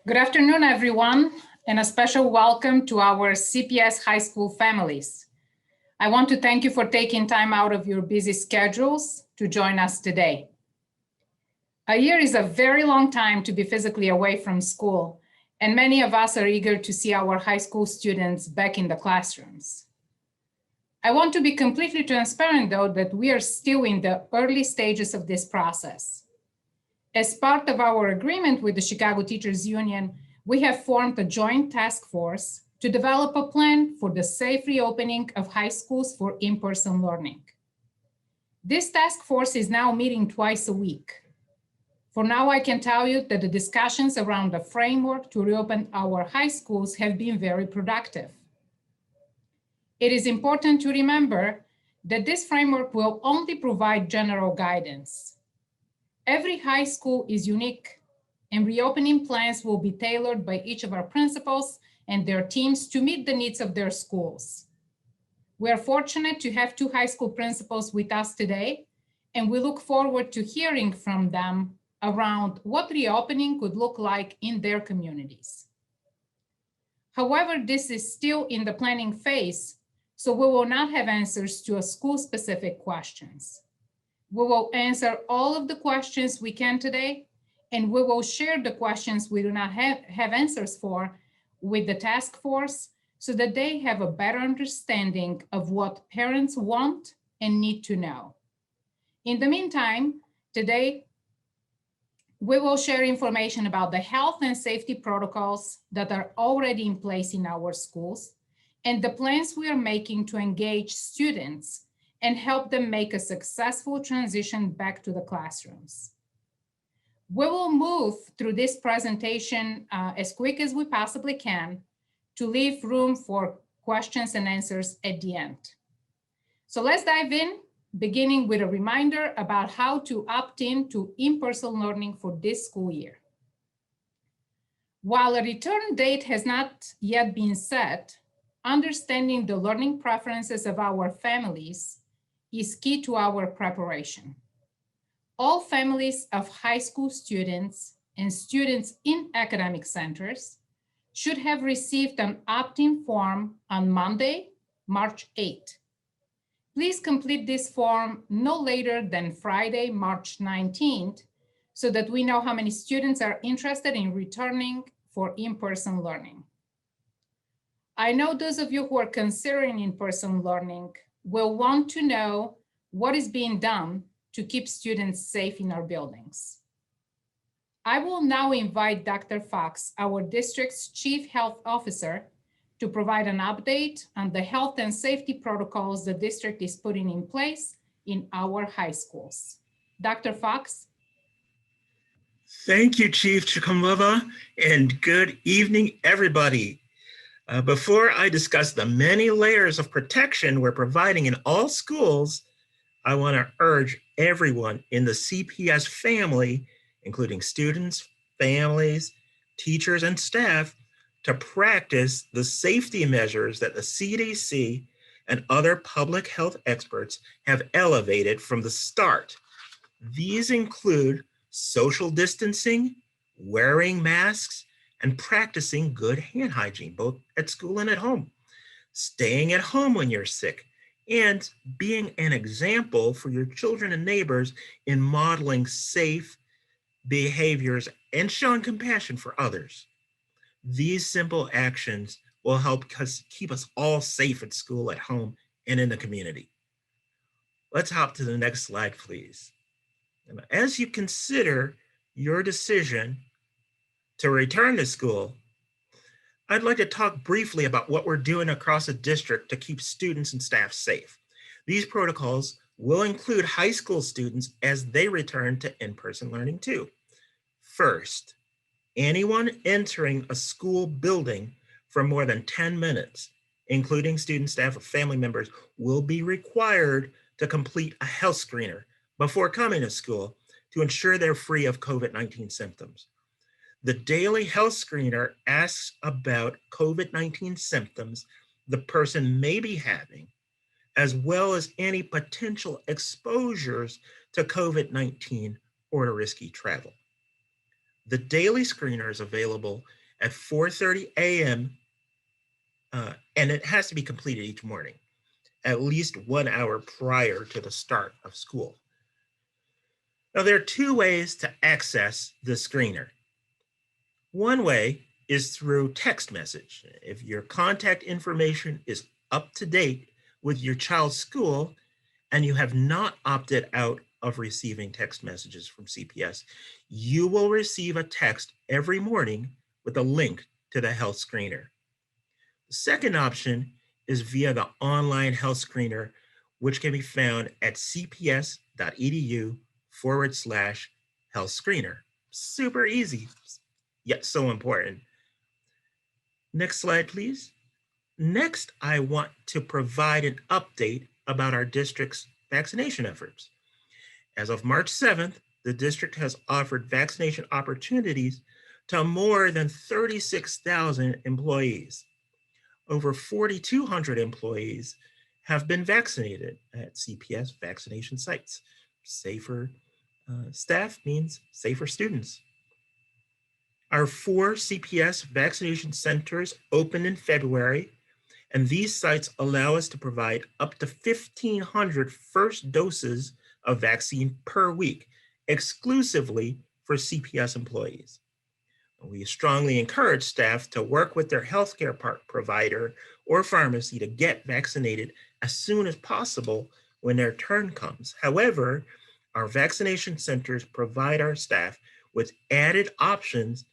Good afternoon, everyone, and a special welcome to our CPS high school families. I want to thank you for taking time out of your busy schedules to join us today. A year is a very long time to be physically away from school, and many of us are eager to see our high school students back in the classrooms. I want to be completely transparent, though, that we are still in the early stages of this process. As part of our agreement with the Chicago Teachers Union, we have formed a joint task force to develop a plan for the safe reopening of high schools for in-person learning. This task force is now meeting twice a week. For now, I can tell you that the discussions around the framework to reopen our high schools have been very productive. It is important to remember that this framework will only provide general guidance. Every high school is unique, and reopening plans will be tailored by each of our principals and their teams to meet the needs of their schools. We are fortunate to have two high school principals with us today, and we look forward to hearing from them around what reopening could look like in their communities. However, this is still in the planning phase, so we will not have answers to school-specific questions. We will answer all of the questions we can today, and we will share the questions we do not have answers for with the task force so that they have a better understanding of what parents want and need to know. In the meantime, today, we will share information about the health and safety protocols that are already in place in our schools and the plans we are making to engage students and help them make a successful transition back to the classrooms. We will move through this presentation as quick as we possibly can to leave room for questions and answers at the end. So let's dive in, beginning with a reminder about how to opt in to in-person learning for this school year. While a return date has not yet been set, understanding the learning preferences of our families is key to our preparation. All families of high school students and students in academic centers should have received an opt-in form on Monday, March 8th. Please complete this form no later than Friday, March 19th, so that we know how many students are interested in returning for in-person learning. I know those of you who are considering in-person learning will want to know what is being done to keep students safe in our buildings. I will now invite Dr. Fox, our district's Chief Health Officer, to provide an update on the health and safety protocols the district is putting in place in our high schools. Dr. Fox. Thank you, Chief Chikamova, and good evening, everybody. Before I discuss the many layers of protection we're providing in all schools, I want to urge everyone in the CPS family, including students, families, teachers, and staff, to practice the safety measures that the CDC and other public health experts have elevated from the start. These include social distancing, wearing masks, and practicing good hand hygiene, both at school and at home, staying at home when you're sick, and being an example for your children and neighbors in modeling safe behaviors and showing compassion for others. These simple actions will help keep us all safe at school, at home, and in the community. Let's hop to the next slide, please. As you consider your decision to return to school, I'd like to talk briefly about what we're doing across the district to keep students and staff safe. These protocols will include high school students as they return to in-person learning too. First, anyone entering a school building for more than 10 minutes, including student, staff, or family members, will be required to complete a health screener before coming to school to ensure they're free of COVID-19 symptoms. The daily health screener asks about COVID-19 symptoms the person may be having, as well as any potential exposures to COVID-19 or to risky travel. The daily screener is available at 4:30 a.m. And it has to be completed each morning, at least 1 hour prior to the start of school. Now, there are two ways to access the screener. One way is through text message. If your contact information is up to date with your child's school and you have not opted out of receiving text messages from CPS, you will receive a text every morning with a link to the health screener. The second option is via the online health screener, which can be found at cps.edu/health screener. Super easy, yet so important. Next slide, please. Next, I want to provide an update about our district's vaccination efforts. As of March 7th, the district has offered vaccination opportunities to more than 36,000 employees. Over 4,200 employees have been vaccinated at CPS vaccination sites. Safer staff means safer students. Our 4 CPS vaccination centers opened in February, and these sites allow us to provide up to 1,500 first doses of vaccine per week, exclusively for CPS employees. We strongly encourage staff to work with their healthcare provider or pharmacy to get vaccinated as soon as possible when their turn comes. However, our vaccination centers provide our staff with added options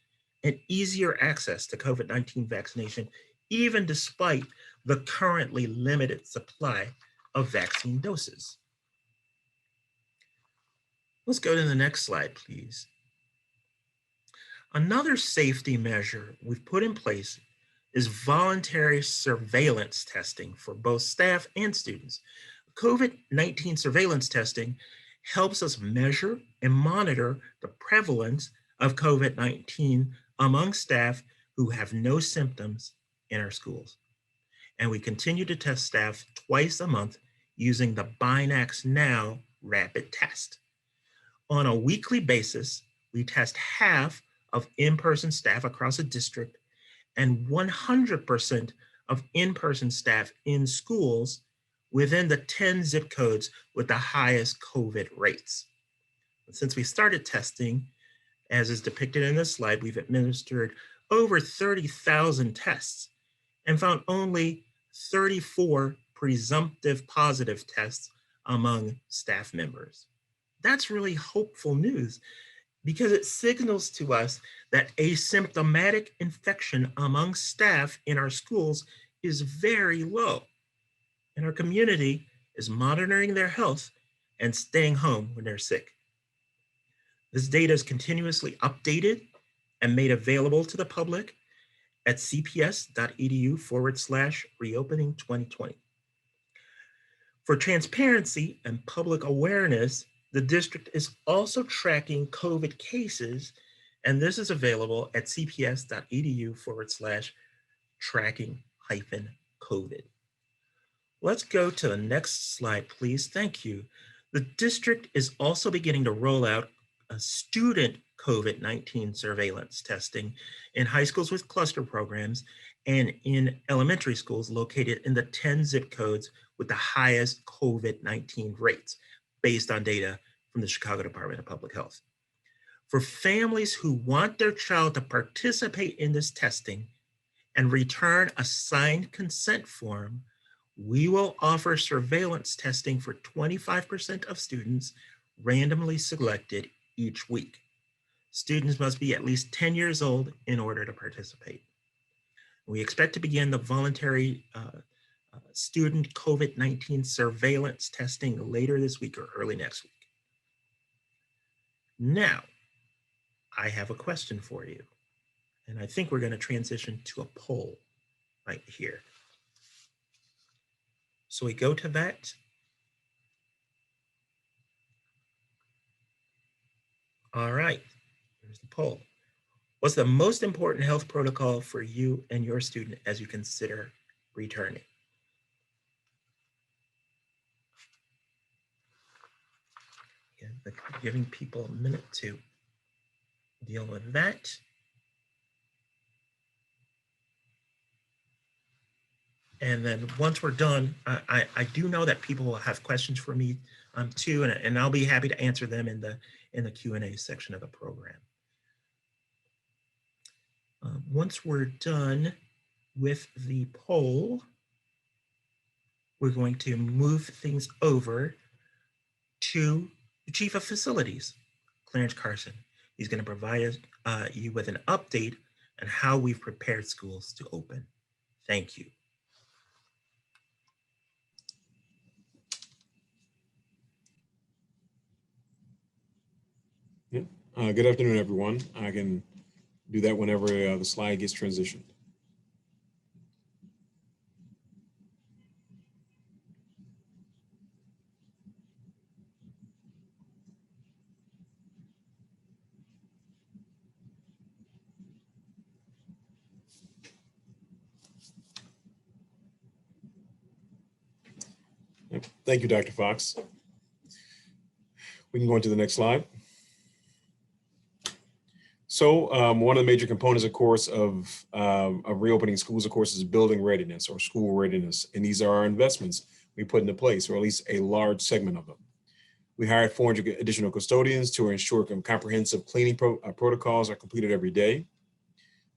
and easier access to COVID-19 vaccination, even despite the currently limited supply of vaccine doses. Let's go to the next slide, please. Another safety measure we've put in place is voluntary surveillance testing for both staff and students. COVID-19 surveillance testing helps us measure and monitor the prevalence of COVID-19 among staff who have no symptoms in our schools. And we continue to test staff twice a month using the Binax Now rapid test. On a weekly basis, we test half of in-person staff across a district and 100% of in-person staff in schools within the 10 zip codes with the highest COVID rates. Since we started testing, as is depicted in this slide, we've administered over 30,000 tests and found only 34 presumptive positive tests among staff members. That's really hopeful news, because it signals to us that asymptomatic infection among staff in our schools is very low, and our community is monitoring their health and staying home when they're sick. This data is continuously updated and made available to the public at cps.edu/reopening 2020. For transparency and public awareness, the district is also tracking COVID cases, and this is available at cps.edu/tracking-COVID. Let's go to the next slide, please. Thank you. The district is also beginning to roll out a student COVID-19 surveillance testing in high schools with cluster programs and in elementary schools located in the 10 zip codes with the highest COVID-19 rates, based on data from the Chicago Department of Public Health. For families who want their child to participate in this testing and return a signed consent form, we will offer surveillance testing for 25% of students randomly selected each week. Students must be at least 10 years old in order to participate. We expect to begin the voluntary student COVID-19 surveillance testing later this week or early next week. Now, I have a question for you, and I think we're going to transition to a poll right here. So we go to that. All right, here's the poll. What's the most important health protocol for you and your student as you consider returning? Again, giving people a minute to deal with that. And then once we're done, I do know that people will have questions for me too, and I'll be happy to answer them in the Q&A section of the program. Once we're done with the poll, we're going to move things over to the Chief of Facilities, Clarence Carson. He's going to provide you with an update on how we've prepared schools to open. Thank you. Good afternoon, everyone. I can do that whenever the slide gets transitioned. Thank you, Dr. Fox. We can go into the next slide. So one of the major components, of course, of reopening schools, of course, is building readiness or school readiness. And these are our investments we put into place, or at least a large segment of them. We hired 400 additional custodians to ensure comprehensive cleaning protocols are completed every day.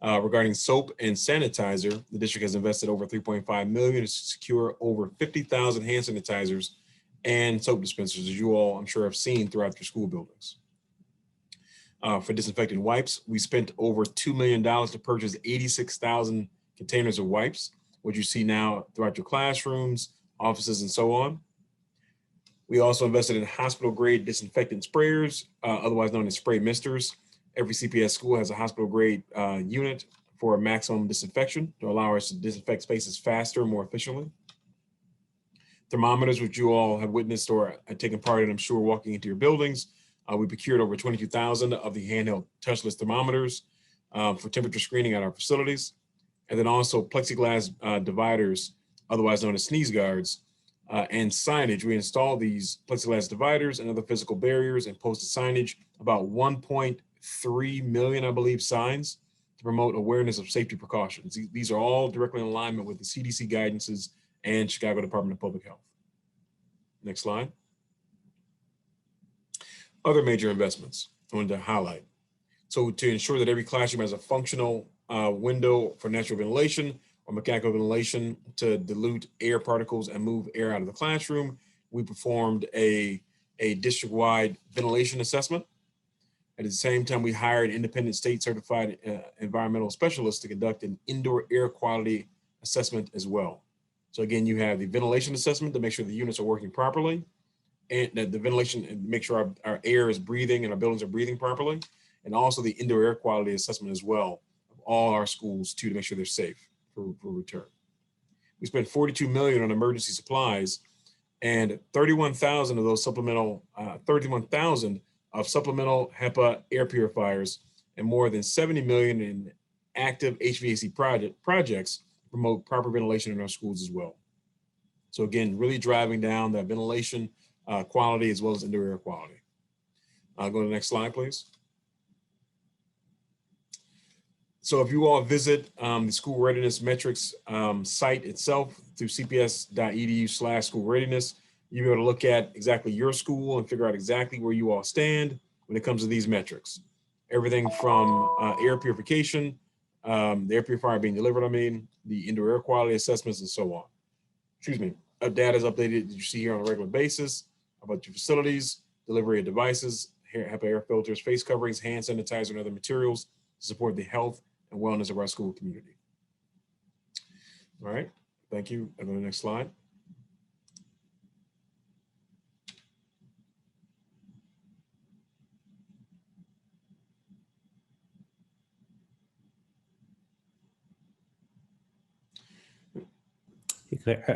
Regarding soap and sanitizer, the district has invested over $3.5 million to secure over 50,000 hand sanitizers and soap dispensers, as you all, I'm sure, have seen throughout your school buildings. For disinfectant wipes, we spent over $2 million to purchase 86,000 containers of wipes, which you see now throughout your classrooms, offices, and so on. We also invested in hospital-grade disinfectant sprayers, otherwise known as spray misters. Every CPS school has a hospital-grade unit for maximum disinfection to allow us to disinfect spaces faster and more efficiently. Thermometers, which you all have witnessed or have taken part in, I'm sure, walking into your buildings. We procured over 22,000 of the handheld touchless thermometers for temperature screening at our facilities. And then also plexiglass dividers, otherwise known as sneeze guards, and signage. We installed these plexiglass dividers and other physical barriers and posted signage, about 1.3 million, I believe, signs to promote awareness of safety precautions. These are all directly in alignment with the CDC guidances and Chicago Department of Public Health. Next slide. Other major investments I wanted to highlight. So to ensure that every classroom has a functional window for natural ventilation or mechanical ventilation to dilute air particles and move air out of the classroom, we performed a district-wide ventilation assessment. At the same time, we hired independent state certified environmental specialists to conduct an indoor air quality assessment as well. So again, you have the ventilation assessment to make sure the units are working properly, and the ventilation and make sure our air is breathing and our buildings are breathing properly, and also the indoor air quality assessment as well of all our schools too, to make sure they're safe for return. We spent $42 million on emergency supplies, and 31,000 of those supplemental, 31,000 of supplemental HEPA air purifiers, and more than 70 million in active HVAC projects to promote proper ventilation in our schools as well. So again, really driving down that ventilation quality as well as indoor air quality. Go to the next slide, please. So if you all visit the school readiness metrics site itself through cps.edu/school readiness, you'll be able to look at exactly your school and figure out exactly where you all stand when it comes to these metrics. Everything from air purification, the air purifier being delivered, the indoor air quality assessments and so on. Excuse me, data is updated, you see here on a regular basis about your facilities, delivery of devices, HEPA air filters, face coverings, hand sanitizer, and other materials to support the health and wellness of our school community. All right, thank you. And then the next slide.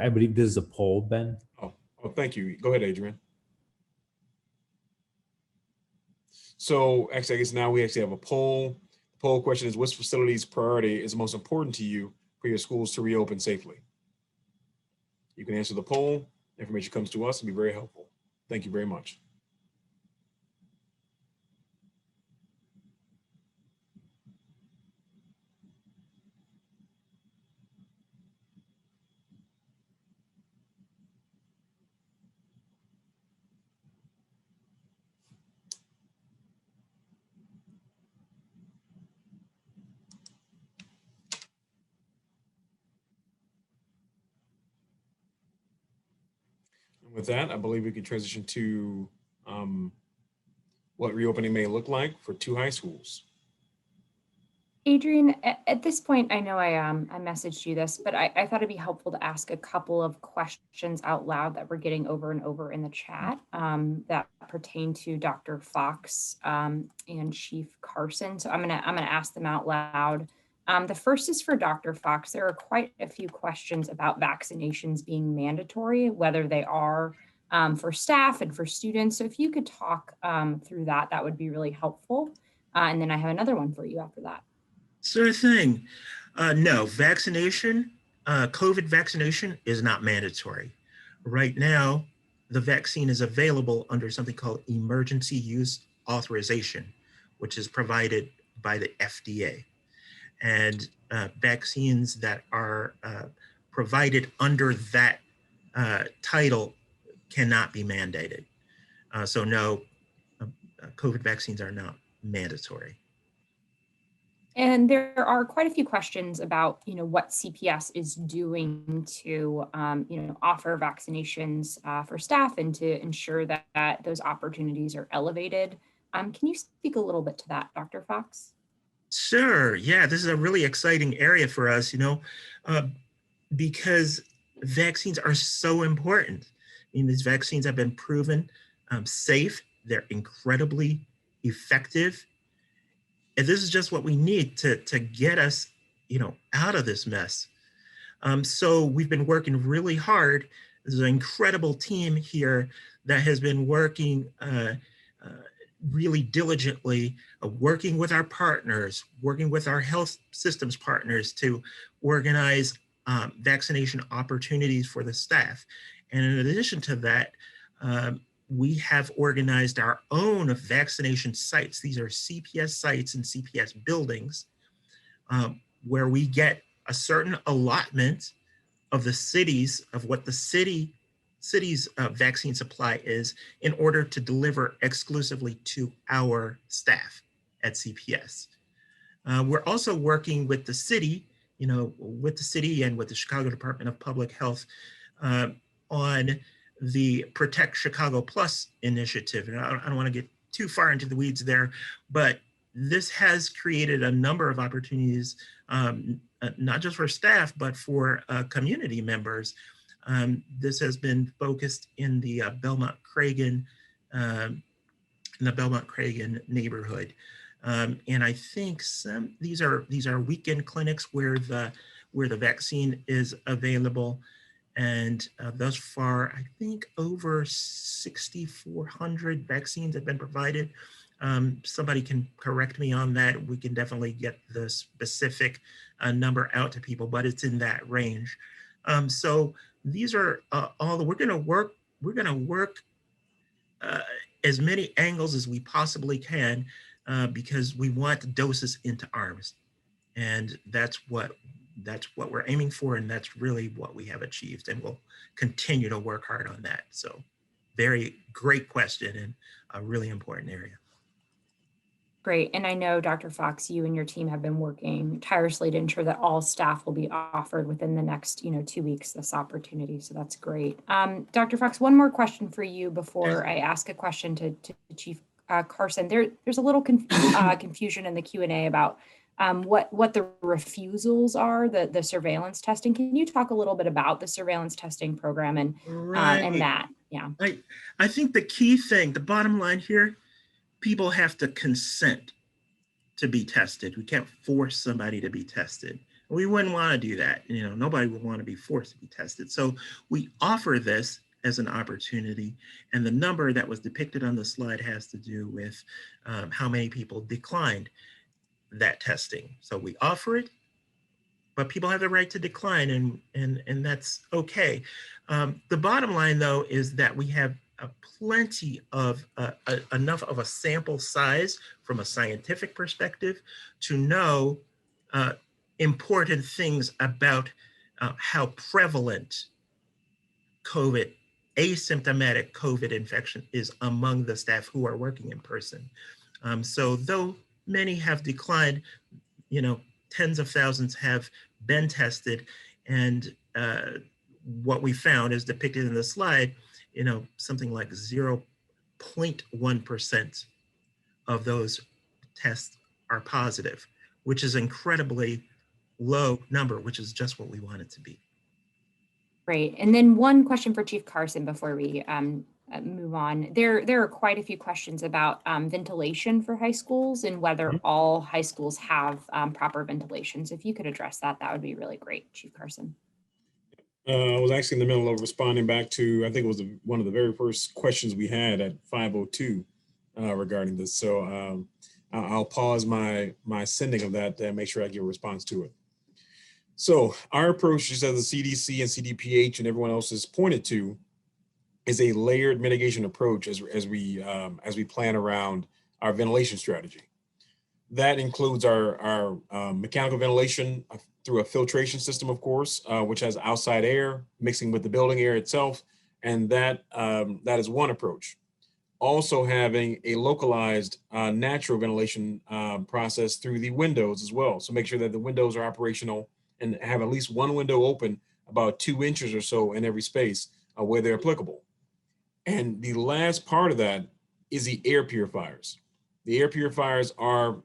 I believe this is a poll, Ben. Oh, thank you. Go ahead, Adrian. So actually, I guess now we actually have a poll. The poll question is, which facilities priority is most important to you for your schools to reopen safely? You can answer the poll. Information comes to us and be very helpful. Thank you very much. With that, I believe we can transition to what reopening may look like for 2 high schools. Adrian, at this point, I know I messaged you this, but I thought it'd be helpful to ask a couple of questions out loud that we're getting over and over in the chat that pertain to Dr. Fox and Chief Carson. So I'm gonna ask them out loud. The first is for Dr. Fox. There are quite a few questions about vaccinations being mandatory, whether they are for staff and for students. So if you could talk through that, that would be really helpful. And then I have another one for you after that. Sure thing. No, vaccination, COVID vaccination is not mandatory. Right now, the vaccine is available under something called emergency use authorization, which is provided by the FDA. And vaccines that are provided under that title cannot be mandated. So no, COVID vaccines are not mandatory. And there are quite a few questions about, what CPS is doing to, offer vaccinations for staff and to ensure that those opportunities are elevated. Can you speak a little bit to that, Dr. Fox? Sure. Yeah, this is a really exciting area for us, because vaccines are so important. These vaccines have been proven safe. They're incredibly effective. And this is just what we need to get us, out of this mess. So we've been working really hard. There's an incredible team here that has been working really diligently, working with our partners, working with our health systems partners to organize vaccination opportunities for the staff. And in addition to that, we have organized our own vaccination sites. These are CPS sites and CPS buildings where we get a certain allotment of the cities, of what the city's vaccine supply is, in order to deliver exclusively to our staff at CPS. We're also working with the city, and with the Chicago Department of Public Health on the Protect Chicago Plus initiative. And I don't want to get too far into the weeds there, but this has created a number of opportunities, not just for staff, but for community members. This has been focused in the Belmont-Cragen neighborhood. And I think these are weekend clinics where the vaccine is available. And thus far, I think over 6,400 vaccines have been provided. Somebody can correct me on that. We can definitely get the specific number out to people, but it's in that range. So these are we're gonna work as many angles as we possibly can because we want doses into arms. And that's what we're aiming for, and that's really what we have achieved, and we'll continue to work hard on that. So very great question and a really important area. Great. And I know, Dr. Fox, you and your team have been working tirelessly to ensure that all staff will be offered within the next 2 weeks this opportunity. So that's great. Dr. Fox, one more question for you before I ask a question to Chief Carson. There's a little confusion in the Q&A about what the refusals are, the surveillance testing. Can you talk a little bit about the surveillance testing program and that? Yeah. I think the key thing, the bottom line here, people have to consent to be tested. We can't force somebody to be tested. We wouldn't want to do that. Nobody would want to be forced to be tested. So we offer this as an opportunity, and the number that was depicted on the slide has to do with how many people declined that testing. So we offer it, but people have the right to decline, and that's okay. The bottom line, though, is that we have plenty of enough of a sample size from a scientific perspective to know important things about how prevalent asymptomatic COVID infection is among the staff who are working in person. So though many have declined, tens of thousands have been tested, and what we found, as depicted in the slide, something like 0.1% of those tests are positive, which is incredibly low number, which is just what we want it to be. Great. And then one question for Chief Carson before we move on. There are quite a few questions about ventilation for high schools and whether all high schools have proper ventilation. So if you could address that, that would be really great, Chief Carson. I was actually in the middle of responding back to, I think it was one of the very first questions we had at 5:02 regarding this. So I'll pause my sending of that and make sure I give a response to it. So our approach, just as the CDC and CDPH and everyone else has pointed to, is a layered mitigation approach as we plan around our ventilation strategy. That includes our mechanical ventilation through a filtration system, of course, which has outside air mixing with the building air itself, and that is one approach. Also having a localized natural ventilation process through the windows as well. So make sure that the windows are operational and have at least one window open about 2 inches or so in every space where they're applicable. And the last part of that is the air purifiers. The air purifiers are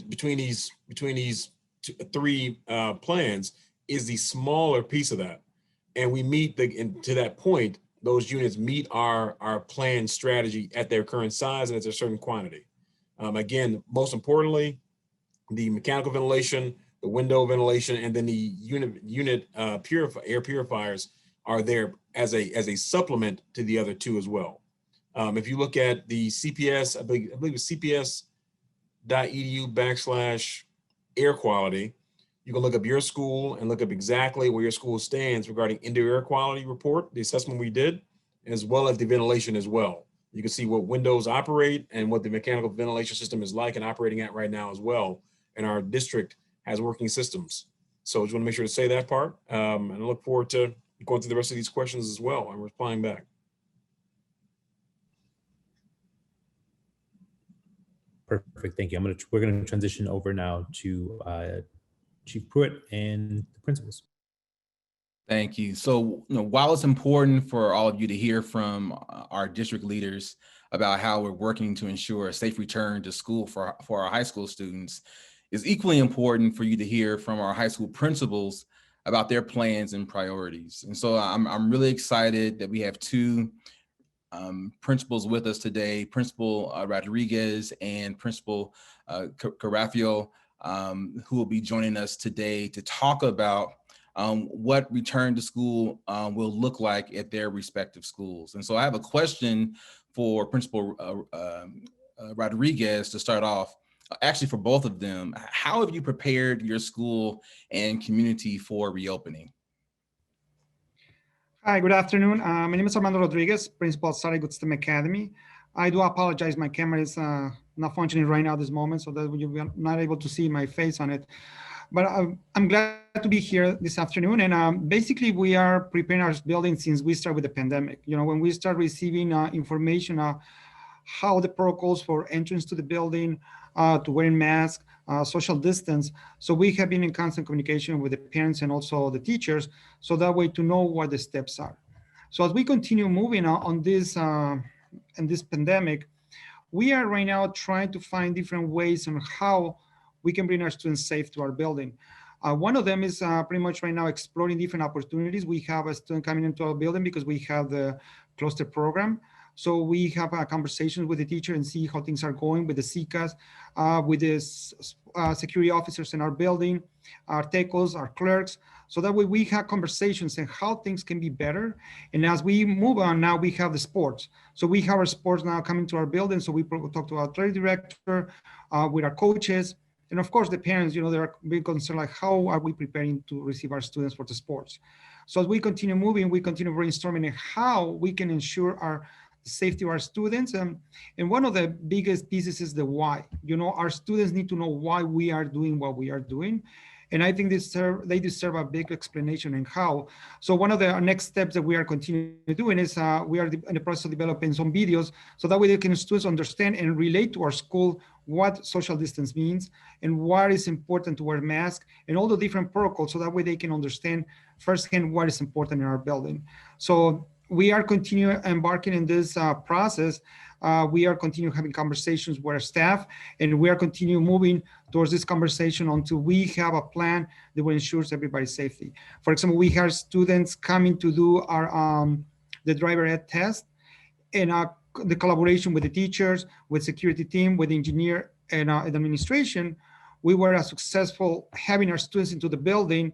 between these three plans is the smaller piece of that. And we meet to that point, those units meet our planned strategy at their current size and at a certain quantity. Again, most importantly, the mechanical ventilation, the window ventilation, and then the unit air purifiers are there as a supplement to the other two as well. If you look at the CPS, I believe it's cps.edu/air quality, you can look up your school and look up exactly where your school stands regarding indoor air quality report, the assessment we did, as well as the ventilation as well. You can see what windows operate and what the mechanical ventilation system is like and operating at right now as well. And our district has working systems. So I just want to make sure to say that part. And I look forward to going through the rest of these questions as well and replying back. Perfect, thank you. We're going to transition over now to Chief Pruitt and the principals. Thank you. So, while it's important for all of you to hear from our district leaders about how we're working to ensure a safe return to school for our high school students, it's equally important for you to hear from our high school principals about their plans and priorities. And so I'm really excited that we have two principals with us today, Principal Rodriguez and Principal Carafio, who will be joining us today to talk about what return to school will look like at their respective schools. And so I have a question for Principal Rodriguez to start off, actually for both of them. How have you prepared your school and community for reopening? Hi, good afternoon. My name is Armando Rodriguez, Principal at Sarah STEM Academy. I do apologize, my camera is not functioning right now at this moment, so that you're not able to see my face on it. But I'm glad to be here this afternoon. And basically, we are preparing our building since we started with the pandemic. When we start receiving information, how the protocols for entrance to the building, to wearing masks, social distance. So we have been in constant communication with the parents and also the teachers, so that way to know what the steps are. So as we continue moving on this in this pandemic, we are right now trying to find different ways on how we can bring our students safe to our building. One of them is pretty much right now exploring different opportunities. We have a student coming into our building because we have the cluster program. So we have conversations with the teacher and see how things are going with the CCAS, with the security officers in our building, our TECOs, our clerks. So that way we have conversations and how things can be better. And as we move on now, we have the sports. So we have our sports now coming to our building. So we talk to our athletic director, with our coaches, and of course the parents, they're being concerned, like how are we preparing to receive our students for the sports? So as we continue moving, we continue brainstorming how we can ensure our safety of our students. And one of the biggest pieces is the why. Our students need to know why we are doing what we are doing. And I think they deserve a big explanation and how. So one of the next steps that we are continuing doing is we are in the process of developing some videos, so that way they can students understand and relate to our school what social distance means and why it's important to wear masks and all the different protocols, so that way they can understand firsthand what is important in our building. So we are continuing embarking in this process. We are continuing having conversations with our staff, and we are continuing moving towards this conversation until we have a plan that will ensure everybody's safety. For example, we have students coming to do our the driver ed test, and the collaboration with the teachers, with security team, with engineer and administration, we were successful having our students into the building.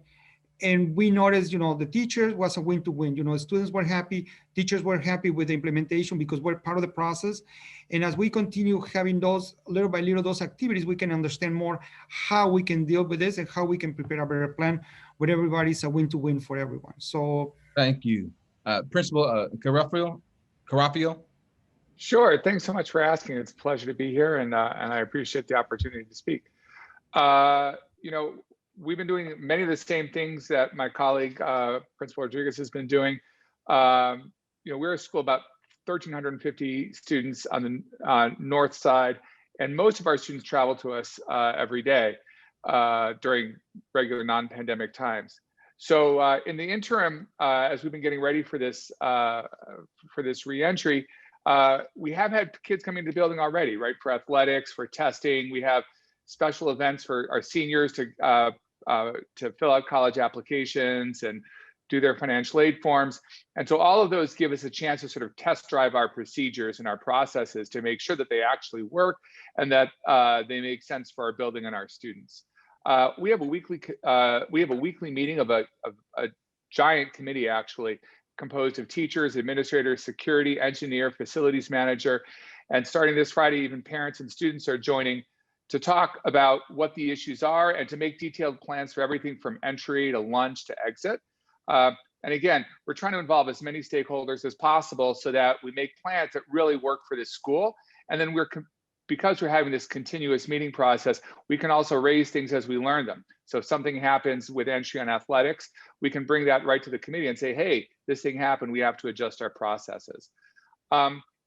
And we noticed, the teachers was a win to win. Students were happy, teachers were happy with the implementation because we're part of the process. And as we continue having those little by little, those activities, we can understand more how we can deal with this and how we can prepare a better plan where everybody's a win to win for everyone. So Thank you. Principal Carapio. Sure. Thanks so much for asking. It's a pleasure to be here, and I appreciate the opportunity to speak. We've been doing many of the same things that my colleague, Principal Rodriguez, has been doing. We're a school about 1,350 students on the north side, and most of our students travel to us every day during regular non-pandemic times. So in the interim, as we've been getting ready for this reentry, we have had kids coming to the building already, right? For athletics, for testing. We have special events for our seniors to fill out college applications and do their financial aid forms. And so all of those give us a chance to sort of test drive our procedures and our processes to make sure that they actually work and that they make sense for our building and our students. We have a weekly meeting of a giant committee, actually, composed of teachers, administrators, security, engineer, facilities manager, and starting this Friday, even parents and students are joining to talk about what the issues are and to make detailed plans for everything from entry to lunch to exit. And again, we're trying to involve as many stakeholders as possible so that we make plans that really work for this school. And then because we're having this continuous meeting process, we can also raise things as we learn them. So if something happens with entry on athletics, we can bring that right to the committee and say, hey, this thing happened, we have to adjust our processes.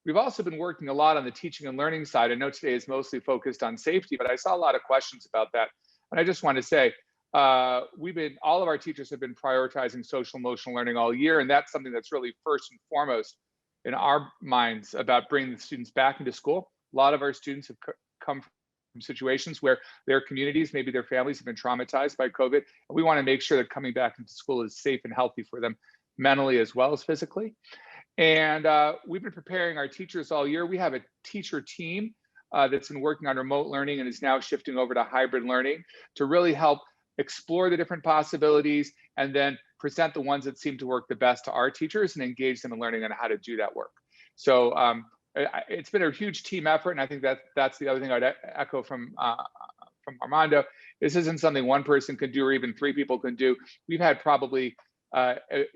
We've also been working a lot on the teaching and learning side. I know today is mostly focused on safety, but I saw a lot of questions about that. And I just want to say, all of our teachers have been prioritizing social emotional learning all year. And that's something that's really first and foremost in our minds about bringing the students back into school. A lot of our students have come from situations where their communities, maybe their families have been traumatized by COVID. And we want to make sure that coming back into school is safe and healthy for them mentally as well as physically. And we've been preparing our teachers all year. We have a teacher team that's been working on remote learning and is now shifting over to hybrid learning to really help explore the different possibilities and then present the ones that seem to work the best to our teachers and engage them in learning on how to do that work. So it's been a huge team effort. And I think that's the other thing I'd echo from Armando. This isn't something one person can do or even three people can do. We've had probably,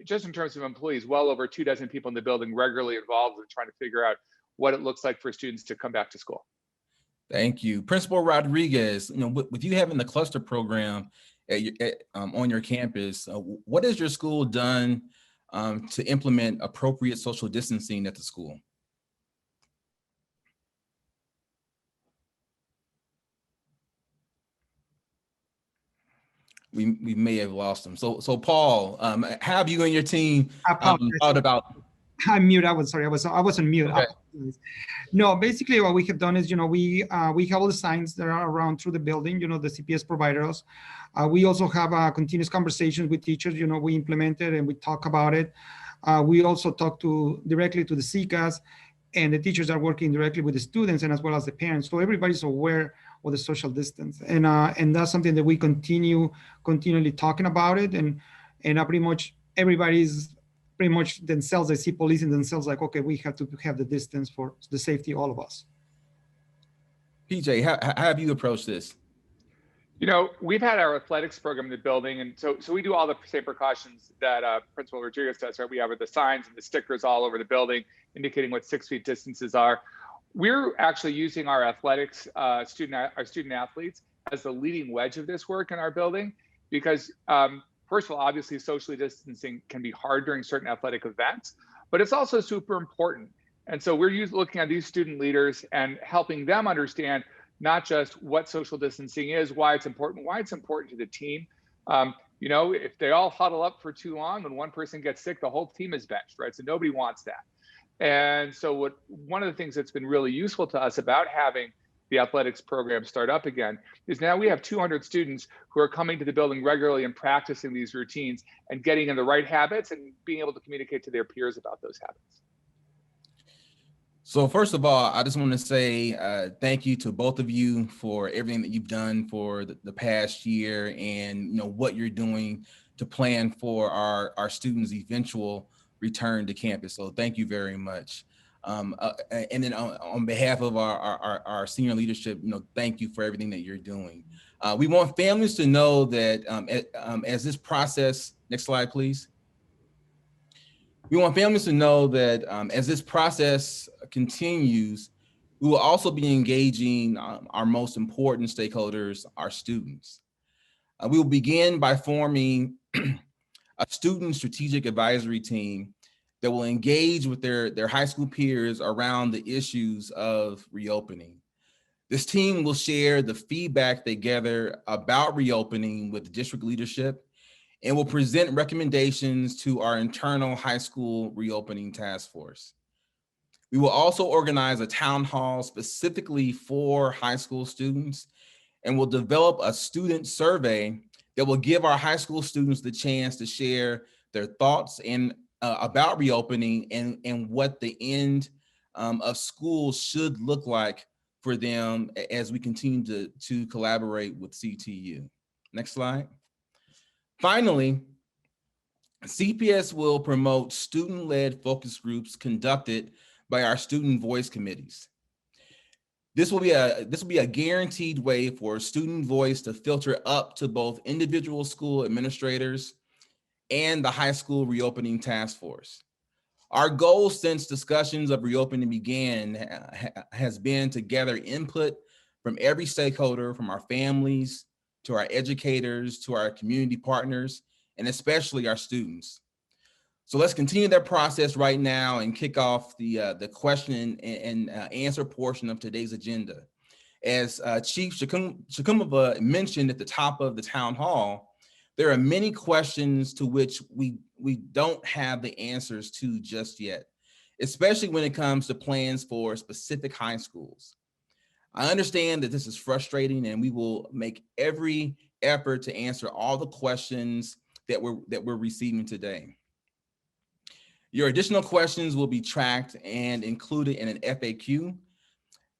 just in terms of employees, well over 24 people in the building regularly involved in trying to figure out what it looks like for students to come back to school. Thank you. Principal Rodriguez, with you having the cluster program on your campus, what has your school done to implement appropriate social distancing at the school? We may have lost him. So Paul, how have you and your team thought about? I'm mute. I was on mute. Okay. No, basically what we have done is, we have all the signs that are around through the building, the CPS providers. We also have continuous conversations with teachers, we implement it and we talk about it. We also talk directly to the CCAS, and the teachers are working directly with the students and as well as the parents. So everybody's aware of the social distance. And that's something that we continually talking about it. And pretty much everybody's pretty much themselves, they see policing themselves like, okay, we have to have the distance for the safety of all of us. PJ, how have you approached this? We've had our athletics program in the building, and so we do all the same precautions that Principal Rodriguez does, right? We have the signs and the stickers all over the building indicating what 6 feet distances are. We're actually using our athletics student athletes as the leading wedge of this work in our building because first of all, obviously socially distancing can be hard during certain athletic events, but it's also super important. And so we're looking at these student leaders and helping them understand not just what social distancing is, why it's important to the team. You know, if they all huddle up for too long, when one person gets sick, the whole team is benched, right? So nobody wants that. And so one of the things that's been really useful to us about having the athletics program start up again is now we have 200 students who are coming to the building regularly and practicing these routines and getting in the right habits and being able to communicate to their peers about those habits. So first of all, I just want to say thank you to both of you for everything that you've done for the past year, and what you're doing to plan for our students' eventual return to campus. So thank you very much. And then on behalf of our senior leadership, thank you for everything that you're doing. We want families to know that as this process, next slide, please. We want families to know that as this process continues, we will also be engaging our most important stakeholders, our students. We will begin by forming a student strategic advisory team that will engage with their high school peers around the issues of reopening. This team will share the feedback they gather about reopening with the district leadership, and will present recommendations to our internal high school reopening task force. We will also organize a town hall specifically for high school students, and will develop a student survey that will give our high school students the chance to share their thoughts and about reopening and what the end of school should look like for them as we continue to collaborate with CTU. Next slide. Finally, CPS will promote student-led focus groups conducted by our student voice committees. This will be a guaranteed way for student voice to filter up to both individual school administrators and the high school reopening task force. Our goal since discussions of reopening began has been to gather input from every stakeholder, from our families, to our educators, to our community partners, and especially our students. So let's continue that process right now and kick off the question and answer portion of today's agenda. As Chief Shakumova mentioned at the top of the town hall, there are many questions to which we don't have the answers to just yet, especially when it comes to plans for specific high schools. I understand that this is frustrating, and we will make every effort to answer all the questions that we're receiving today. Your additional questions will be tracked and included in an FAQ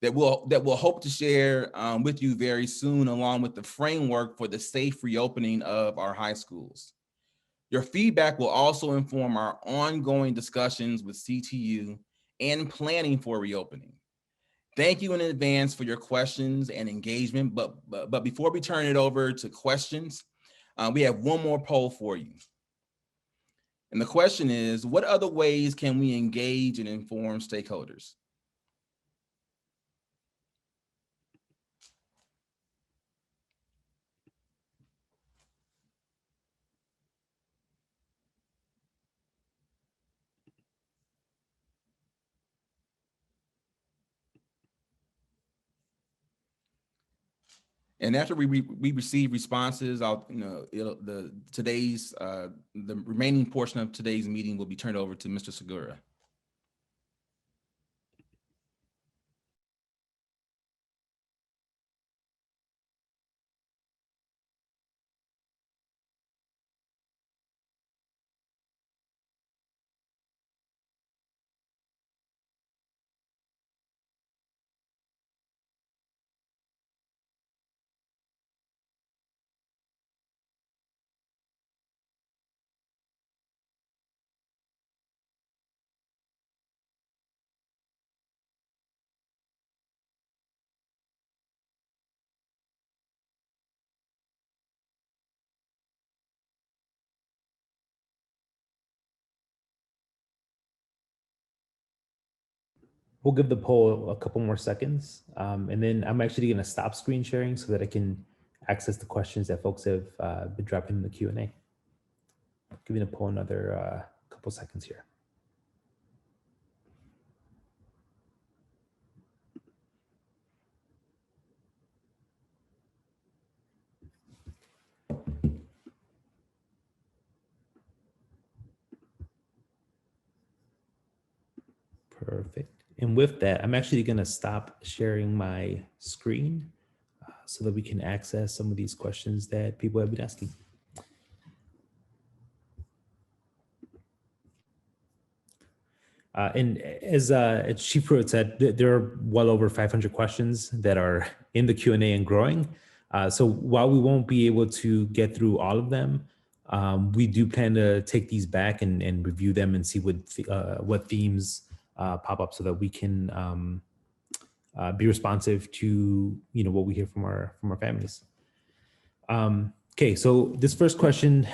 that we'll hope to share with you very soon, along with the framework for the safe reopening of our high schools. Your feedback will also inform our ongoing discussions with CTU and planning for reopening. Thank you in advance for your questions and engagement, but before we turn it over to questions, we have one more poll for you. And the question is, what other ways can we engage and inform stakeholders? And after we receive responses, the remaining portion of today's meeting will be turned over to Mr. Segura. We'll give the poll a couple more seconds. And then I'm actually going to stop screen sharing so that I can access the questions that folks have been dropping in the Q&A. Giving the poll another couple seconds here. And with that, I'm actually going to stop sharing my screen so that we can access some of these questions that people have been asking. And as Chief Pruitt said, there are well over 500 questions that are in the Q&A and growing. So while we won't be able to get through all of them, we do plan to take these back and review them and see what themes pop up so that we can be responsive to what we hear from our families. Okay, so this first question: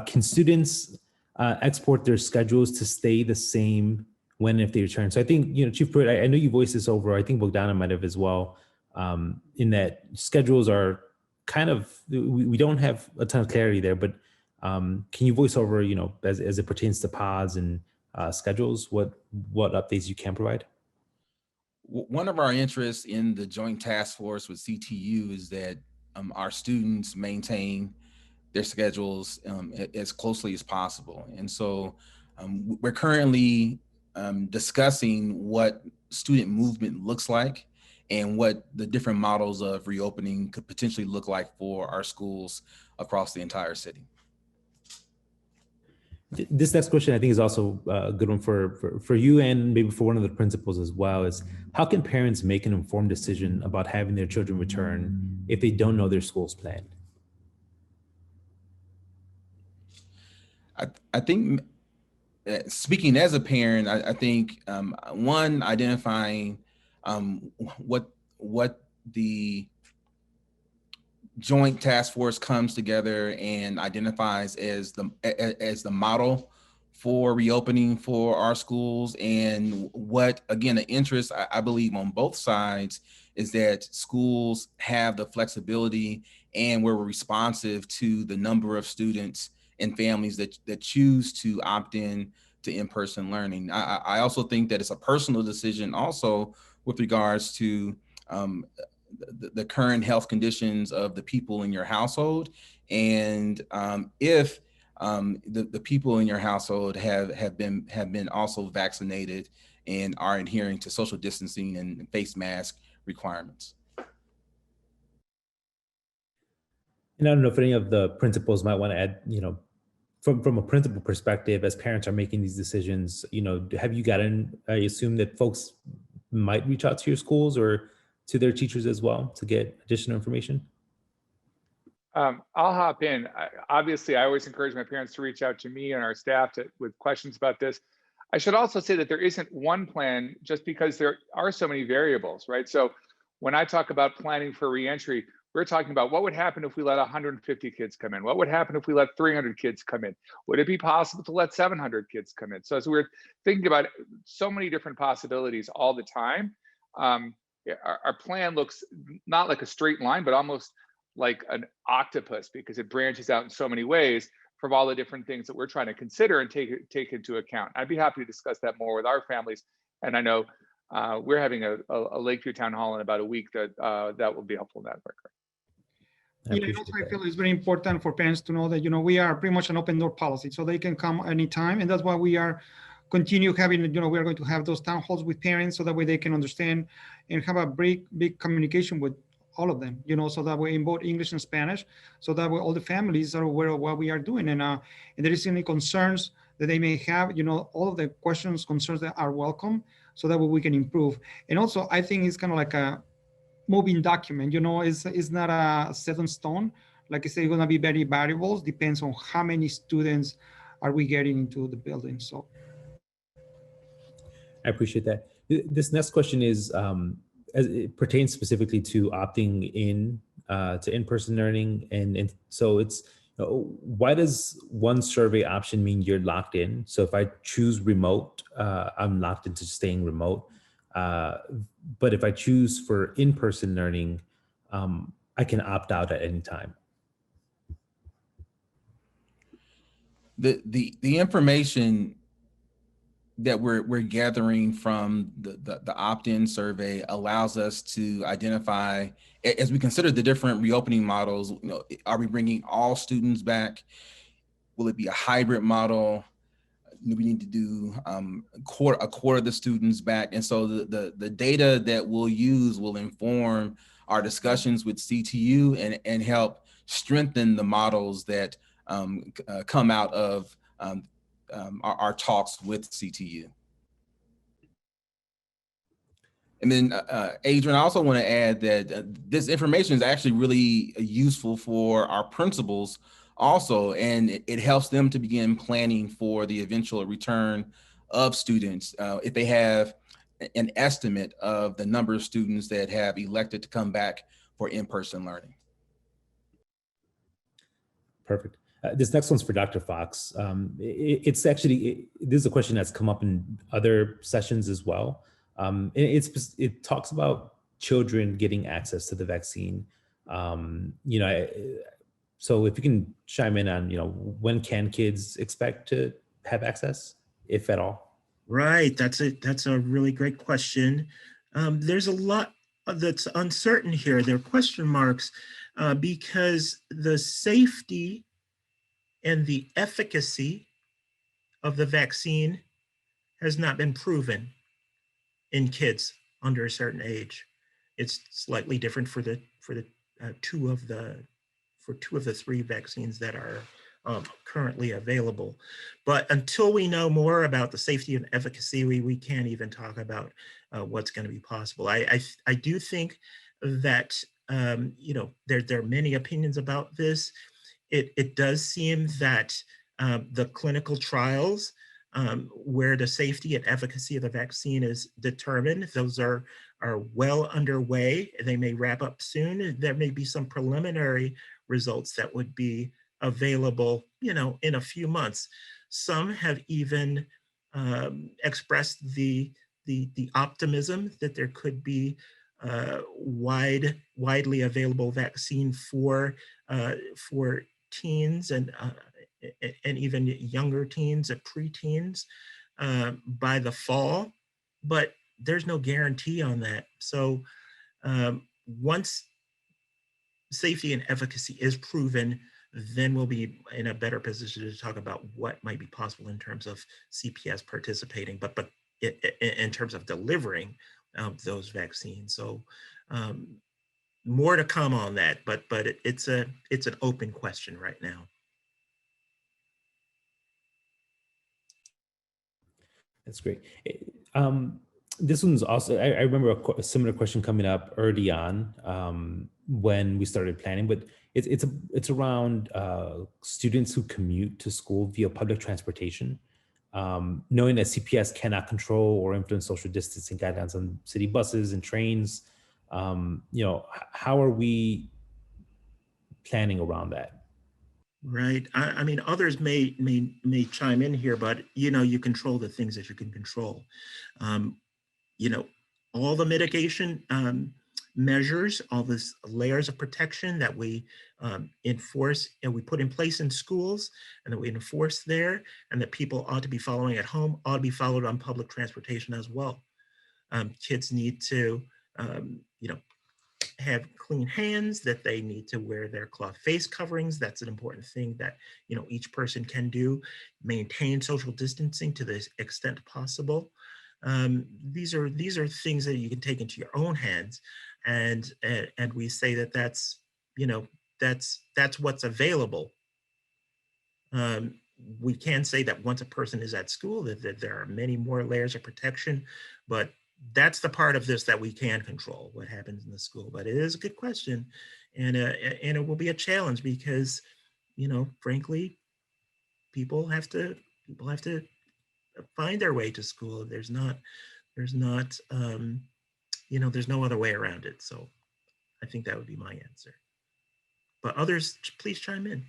can students export their schedules to stay the same when and if they return? So I think Chief Pruitt, I know you voiced this over. I think Bogdana might have as well. In that schedules are kind of we don't have a ton of clarity there, but can you voice over as it pertains to pods and schedules, what updates you can provide? One of our interests in the joint task force with CTU is that our students maintain their schedules as closely as possible. And so we're currently discussing what student movement looks like and what the different models of reopening could potentially look like for our schools across the entire city. This next question I think is also a good one for you and maybe for one of the principals as well, is how can parents make an informed decision about having their children return if they don't know their school's plan? I think speaking as a parent, I think one, identifying what the joint task force comes together and identifies as the model for reopening for our schools, and what, again, the interest I believe on both sides is that schools have the flexibility and we're responsive to the number of students and families that choose to opt in to in-person learning. I also think that it's a personal decision also with regards to the current health conditions of the people in your household. And if the people in your household have been also vaccinated and are adhering to social distancing and face mask requirements. And I don't know if any of the principals might want to add, from a principal perspective, as parents are making these decisions, have you gotten, I assume that folks might reach out to your schools or to their teachers as well to get additional information? I'll hop in. Obviously, I always encourage my parents to reach out to me and our staff with questions about this. I should also say that there isn't one plan just because there are so many variables, right? So when I talk about planning for reentry, we're talking about what would happen if we let 150 kids come in? What would happen if we let 300 kids come in? Would it be possible to let 700 kids come in? So as we're thinking about so many different possibilities all the time, our plan looks not like a straight line, but almost like an octopus, because it branches out in so many ways from all the different things that we're trying to consider and take into account. I'd be happy to discuss that more with our families. And I know we're having a Lakeview town hall in about a week that will be helpful in that regard. Also I feel it's very important for parents to know that, we are pretty much an open door policy, so they can come anytime. And that's why we are continue having, we are going to have those town halls with parents so that way they can understand and have a big communication with all of them, so that way in both English and Spanish, so that way all the families are aware of what we are doing. And if there is any concerns that they may have, all of the questions, concerns that are welcome, so that way we can improve. And also, I think it's kind of like a moving document, it's not a set in stone. Like I say, it's going to be very variables, depends on how many students are we getting into the building. So I appreciate that. This next question is, as it pertains specifically to opting in to in-person learning. And so it's, why does one survey option mean you're locked in? So if I choose remote, I'm locked into staying remote. But if I choose for in-person learning, I can opt out at any time. The information that we're gathering from the opt-in survey allows us to identify, as we consider the different reopening models, are we bringing all students back? Will it be a hybrid model? we need to do a quarter of the students back. And so the data that we'll use will inform our discussions with CTU and help strengthen the models that come out of our talks with CTU. And then, Adrian, I also want to add that this information is actually really useful for our principals also, and it helps them to begin planning for the eventual return of students if they have an estimate of the number of students that have elected to come back for in-person learning. Perfect. This next one's for Dr. Fox. It's actually, this is a question that's come up in other sessions as well. It talks about children getting access to the vaccine. So if you can chime in on, when can kids expect to have access, if at all? Right, that's a really great question. There's a lot that's uncertain here. There are question marks because the safety and the efficacy of the vaccine has not been proven in kids under a certain age. It's slightly different for two of the three vaccines that are currently available. But until we know more about the safety and efficacy, we can't even talk about what's going to be possible. I do think that there are many opinions about this. It does seem that the clinical trials where the safety and efficacy of the vaccine is determined, those are well underway. They may wrap up soon. There may be some preliminary results that would be available, in a few months. Some have even expressed the optimism that there could be widely available vaccine for teens and even younger teens and preteens by the fall, but there's no guarantee on that. So once safety and efficacy is proven, then we'll be in a better position to talk about what might be possible in terms of CPS participating, but in terms of delivering those vaccines. So more to come on that, but it's an open question right now. That's great. This one's also, I remember a similar question coming up early on when we started planning, but it's around students who commute to school via public transportation. Knowing that CPS cannot control or influence social distancing guidelines on city buses and trains, how are we planning around that? Right. I mean, others may chime in here, but you control the things that you can control. All the mitigation measures, all these layers of protection that we enforce and we put in place in schools and that we enforce there, and that people ought to be following at home, ought to be followed on public transportation as well. Kids need to, have clean hands, that they need to wear their cloth face coverings. That's an important thing that each person can do. Maintain social distancing to the extent possible. These are things that you can take into your own hands, and we say that that's what's available. We can say that once a person is at school, that there are many more layers of protection, but that's the part of this that we can control, what happens in the school. But it is a good question, and it will be a challenge because, frankly, people have to find their way to school. There's no other way around it. So I think that would be my answer. But others, please chime in.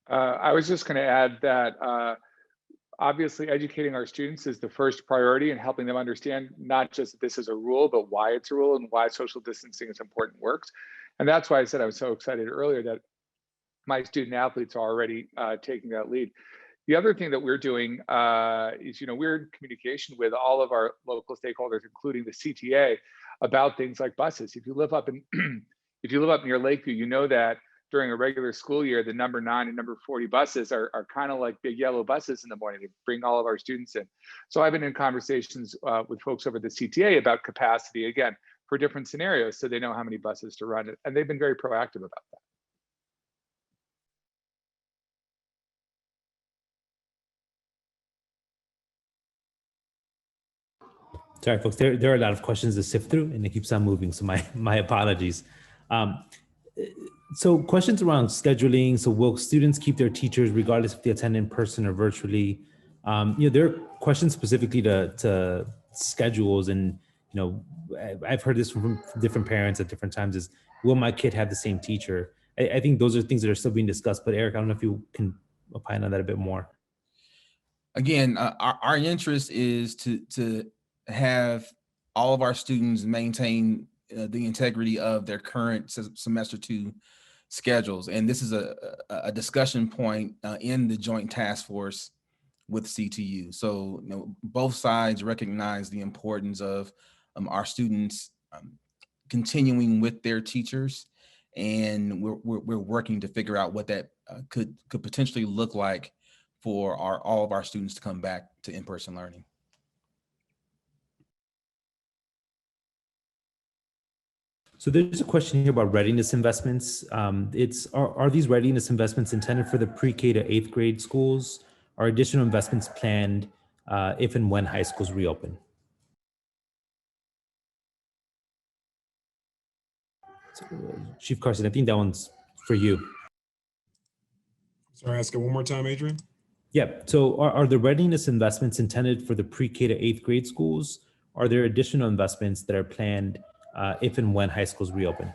I was just going to add that obviously educating our students is the first priority, and helping them understand not just that this is a rule, but why it's a rule and why social distancing is important works. And that's why I said I was so excited earlier that my student athletes are already taking that lead. The other thing that we're doing is, we're in communication with all of our local stakeholders, including the CTA, about things like buses. If you live up in near Lakeview, you know that during a regular school year, the number 9 and number 40 buses are kind of like big yellow buses in the morning to bring all of our students in. So I've been in conversations with folks over the CTA about capacity, again, for different scenarios, so they know how many buses to run, and they've been very proactive about that. Sorry, folks, there are a lot of questions to sift through and it keeps on moving, so my apologies. So questions around scheduling. So will students keep their teachers regardless if they attend in person or virtually? There are questions specifically to schedules, and I've heard this from different parents at different times is, will my kid have the same teacher? I think those are things that are still being discussed, but Eric, I don't know if you can opine on that a bit more. Again, our interest is to have all of our students maintain the integrity of their current semester 2 schedules. And this is a discussion point in the joint task force with CTU. So both sides recognize the importance of our students continuing with their teachers. And we're working to figure out what that could potentially look like for all of our students to come back to in-person learning. So there's a question here about readiness investments. Are these readiness investments intended for the pre-K to 8th grade schools? Are additional investments planned if and when high schools reopen? So, Chief Carson, I think that one's for you. Sorry, ask it one more time, Adrian. Yeah, so are the readiness investments intended for the pre-K to 8th grade schools? Are there additional investments that are planned if and when high schools reopen?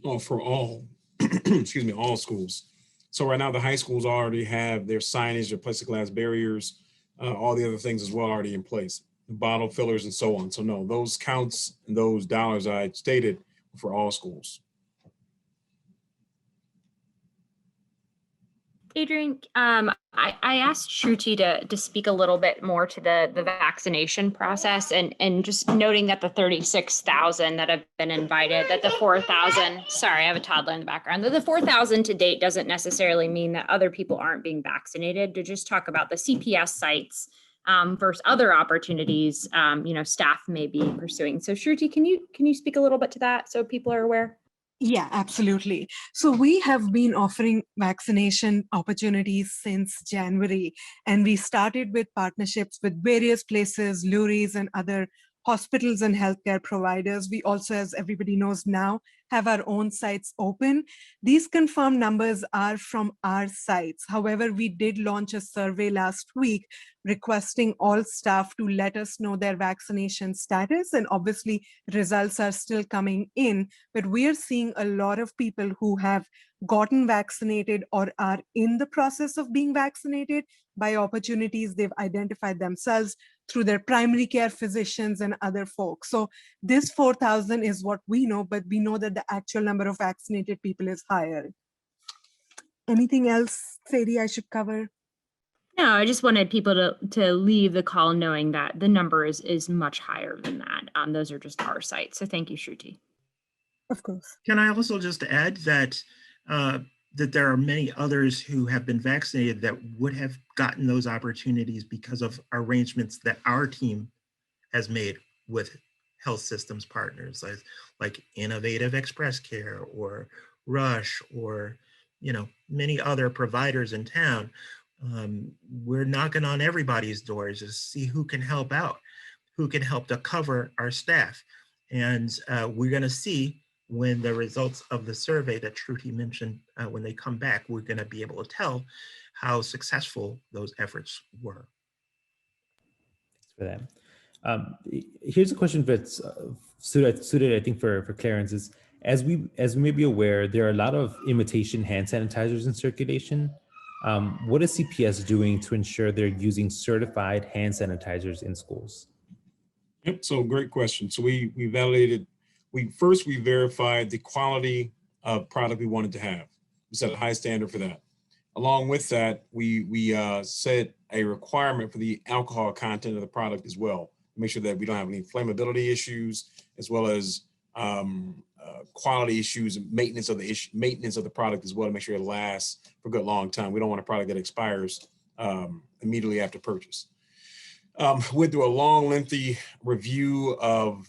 Oh, for all, excuse me, all schools. So right now the high schools already have their signage, their plexiglass barriers, all the other things as well already in place, the bottle fillers and so on. So no, those counts and those dollars I stated for all schools. Adrian, I asked Shruti to speak a little bit more to the vaccination process, and just noting that the 36,000 that have been invited, that the 4,000, sorry, I have a toddler in the background, that the 4,000 to date doesn't necessarily mean that other people aren't being vaccinated. To just talk about the CPS sites versus other opportunities, staff may be pursuing. So Shruti, can you speak a little bit to that so people are aware? Yeah, absolutely. So we have been offering vaccination opportunities since January, and we started with partnerships with various places, Lurie's and other hospitals and healthcare providers. We also, as everybody knows now, have our own sites open. These confirmed numbers are from our sites. However, we did launch a survey last week requesting all staff to let us know their vaccination status, and obviously results are still coming in, but we are seeing a lot of people who have gotten vaccinated or are in the process of being vaccinated by opportunities they've identified themselves through their primary care physicians and other folks. So this 4,000 is what we know, but we know that the actual number of vaccinated people is higher. Anything else, Sadie, I should cover? No, I just wanted people to leave the call knowing that the number is much higher than that. Those are just our sites. So thank you, Shruti. Of course. Can I also just add that that there are many others who have been vaccinated that would have gotten those opportunities because of arrangements that our team has made with health systems partners, like Innovative Express Care or Rush, or many other providers in town. We're knocking on everybody's doors to see who can help out, who can help to cover our staff. And we're going to see when the results of the survey that Shruti mentioned, when they come back, we're going to be able to tell how successful those efforts were. Thanks for that. Here's a question that's suited, I think, for Clarence. Is as we may be aware, there are a lot of imitation hand sanitizers in circulation. What is CPS doing to ensure they're using certified hand sanitizers in schools? Yep, so great question. So we verified the quality of product we wanted to have. We set a high standard for that. Along with that, we set a requirement for the alcohol content of the product as well, to make sure that we don't have any flammability issues, as well as quality issues and maintenance of the product as well to make sure it lasts for a good long time. We don't want a product that expires immediately after purchase. Went through a long, lengthy review of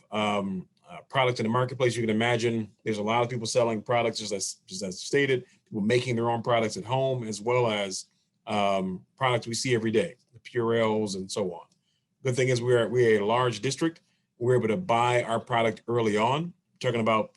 products in the marketplace. You can imagine there's a lot of people selling products, just as stated, people making their own products at home, as well as products we see every day, the Purells and so on. Good thing is we're a large district. We're able to buy our product early on. Talking about,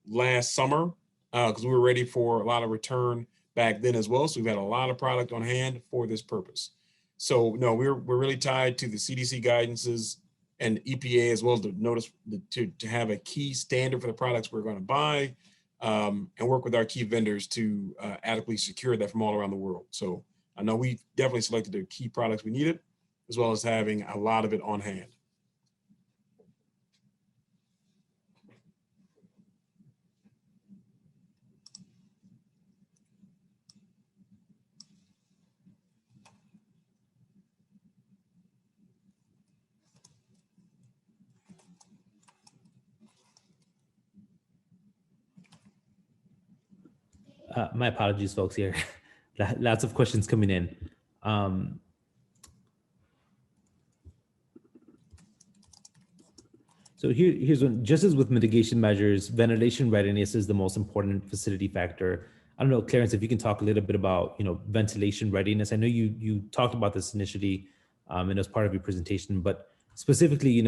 last summer, because we were ready for a lot of return back then as well. So we've had a lot of product on hand for this purpose. So no, we're really tied to the CDC guidances and EPA as well as to have a key standard for the products we're going to buy, and work with our key vendors to adequately secure that from all around the world. So I know we definitely selected the key products we needed, as well as having a lot of it on hand. My apologies, folks, here. Lots of questions coming in. So here's one. Just as with mitigation measures, ventilation readiness is the most important facility factor. I don't know, Clarence, if you can talk a little bit about, ventilation readiness. I know you talked about this initially and as part of your presentation, but specifically,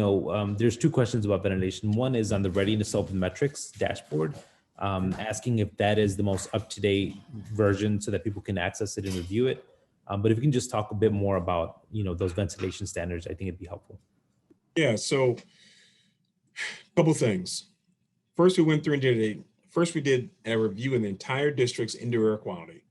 there's two questions about ventilation. One is on the Readiness Open Metrics dashboard, asking if that is the most up-to-date version so that people can access it and review it. But if you can just talk a bit more about, those ventilation standards, I think it'd be helpful. Yeah, so a couple things. First, we went through and did a review in the entire district's indoor air quality.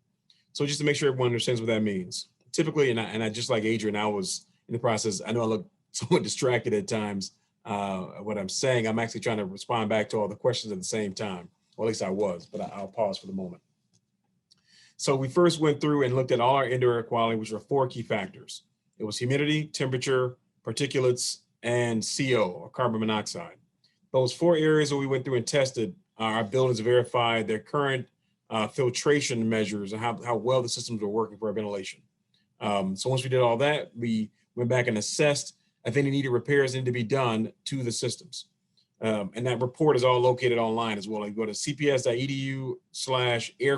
So just to make sure everyone understands what that means. Typically, and I just like Adrian, I was in the process, I know I look somewhat distracted at times. What I'm saying, I'm actually trying to respond back to all the questions at the same time. Or at least I was, but I'll pause for the moment. So we first went through and looked at all our indoor air quality, which were 4 key factors. It was humidity, temperature, particulates, and CO, or carbon monoxide. Those 4 areas that we went through and tested, our buildings verified their current filtration measures and how well the systems were working for our ventilation. So once we did all that, we went back and assessed if any needed repairs needed to be done to the systems. And that report is all located online as well. You go to cps.edu/air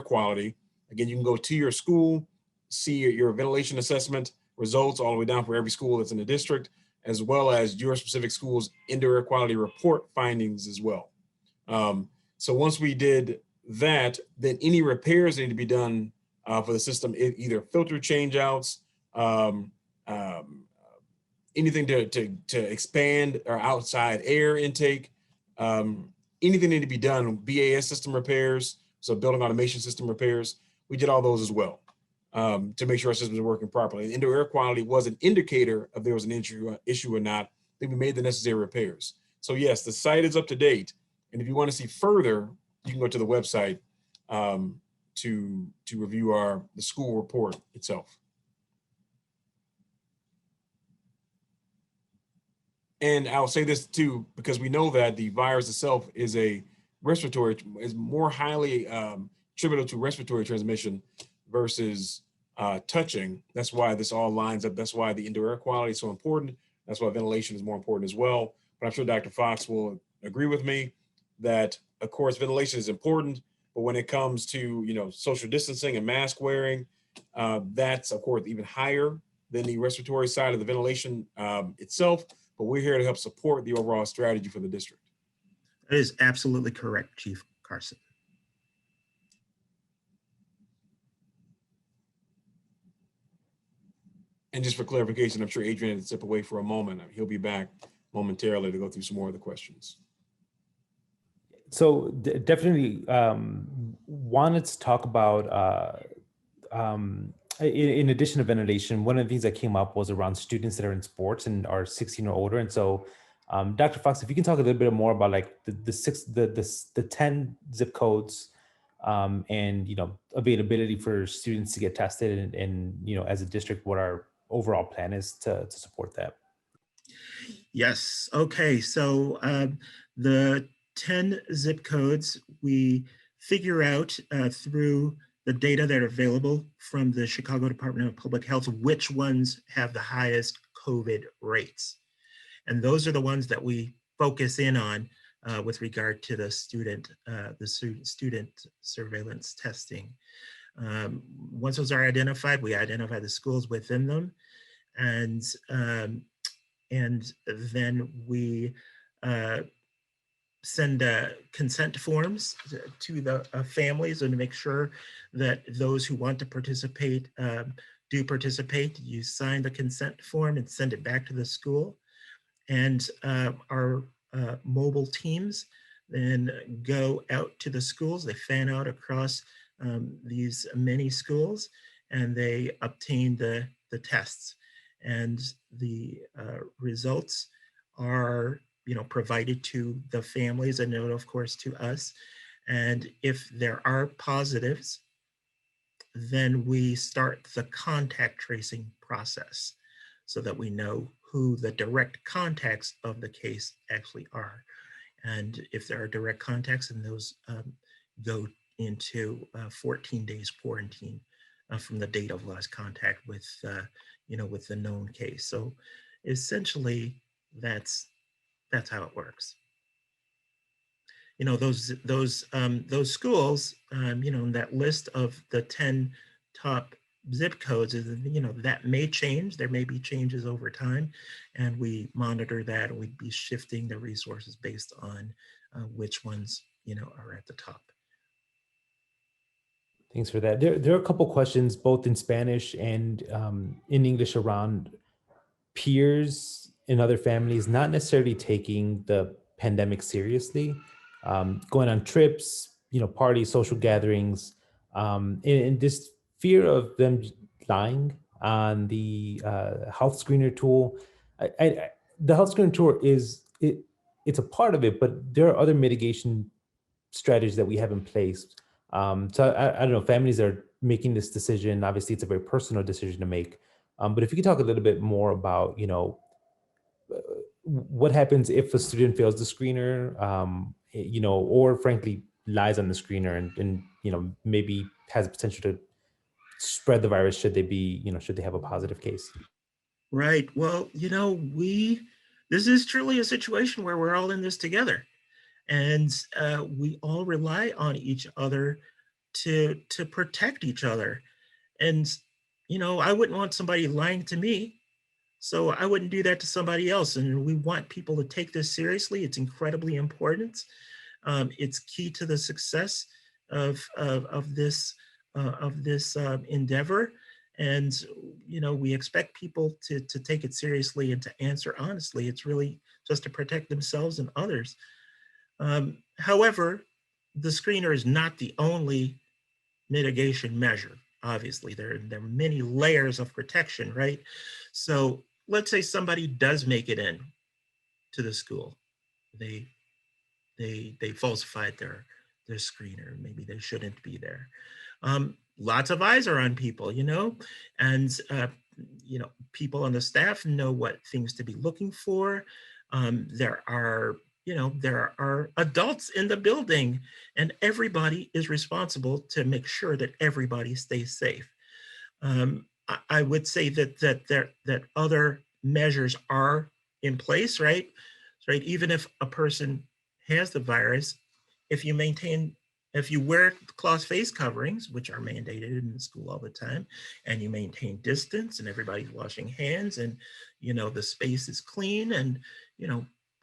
quality. Again, you can go to your school, see your ventilation assessment results all the way down for every school that's in the district, as well as your specific school's indoor air quality report findings as well. So once we did that, then any repairs need to be done for the system, either filter changeouts, anything to expand our outside air intake, anything need to be done, BAS system repairs, so building automation system repairs, we did all those as well to make sure our systems are working properly. And indoor air quality was an indicator if there was an issue or not. Then we made the necessary repairs. So yes, the site is up to date. And if you want to see further, you can go to the website to review the school report itself. And I'll say this too, because we know that the virus itself is more highly attributable to respiratory transmission versus touching. That's why this all lines up. That's why the indoor air quality is so important. That's why ventilation is more important as well. But I'm sure Dr. Fox will agree with me that, of course, ventilation is important. But when it comes to social distancing and mask wearing, that's of course even higher than the respiratory side of the ventilation itself. But we're here to help support the overall strategy for the district. That is absolutely correct, Chief Carson. And just for clarification, I'm sure Adrian had to step away for a moment. He'll be back momentarily to go through some more of the questions. So definitely wanted to talk about, in addition to ventilation, one of the things that came up was around students that are in sports and are 16 or older. And so Dr. Fox, if you can talk a little bit more about like the 10 zip codes and, availability for students to get tested and as a district, what our overall plan is to support that. Yes. Okay. So the 10 zip codes. We figure out through the data that are available from the Chicago Department of Public Health which ones have the highest COVID rates. And those are the ones that we focus in on with regard to the student surveillance testing. Once those are identified, we identify the schools within them, and then we send consent forms to the families and to make sure that those who want to participate do participate. You sign the consent form and send it back to the school. And our mobile teams then go out to the schools. They fan out across these many schools, and they obtain the tests. And the results are provided to the families and of course to us. And if there are positives, then we start the contact tracing process so that we know who the direct contacts of the case actually are. And if there are direct contacts, and those go into 14 days quarantine from the date of last contact with with the known case. So essentially that's how it works. Those schools, in that list of the 10 top zip codes, that may change. There may be changes over time, and we monitor that, and we'd be shifting the resources based on which ones, are at the top. Thanks for that. There are a couple questions, both in Spanish and in English, around peers in other families not necessarily taking the pandemic seriously, going on trips, parties, social gatherings, and this fear of them lying on the health screener tool. The health screener tool it's a part of it, but there are other mitigation strategies that we have in place. So I don't know, families are making this decision. Obviously, it's a very personal decision to make. But if you could talk a little bit more about, what happens if a student fails the screener, or frankly lies on the screener and maybe has potential to spread the virus should they have a positive case. Right. Well, this is truly a situation where we're all in this together, and we all rely on each other to protect each other. And I wouldn't want somebody lying to me, so I wouldn't do that to somebody else. And we want people to take this seriously. It's incredibly important. It's key to the success of this endeavor. And we expect people to take it seriously and to answer honestly. It's really just to protect themselves and others. However, the screener is not the only mitigation measure. Obviously, there are many layers of protection, right? So let's say somebody does make it in to the school. They falsified their screener. Maybe they shouldn't be there. Lots of eyes are on people, and people on the staff know what things to be looking for. There are adults in the building, and everybody is responsible to make sure that everybody stays safe. I would say that other measures are in place, right? Right. Even if a person has the virus, if you wear cloth face coverings, which are mandated in the school all the time, and you maintain distance, and everybody's washing hands, and the space is clean, and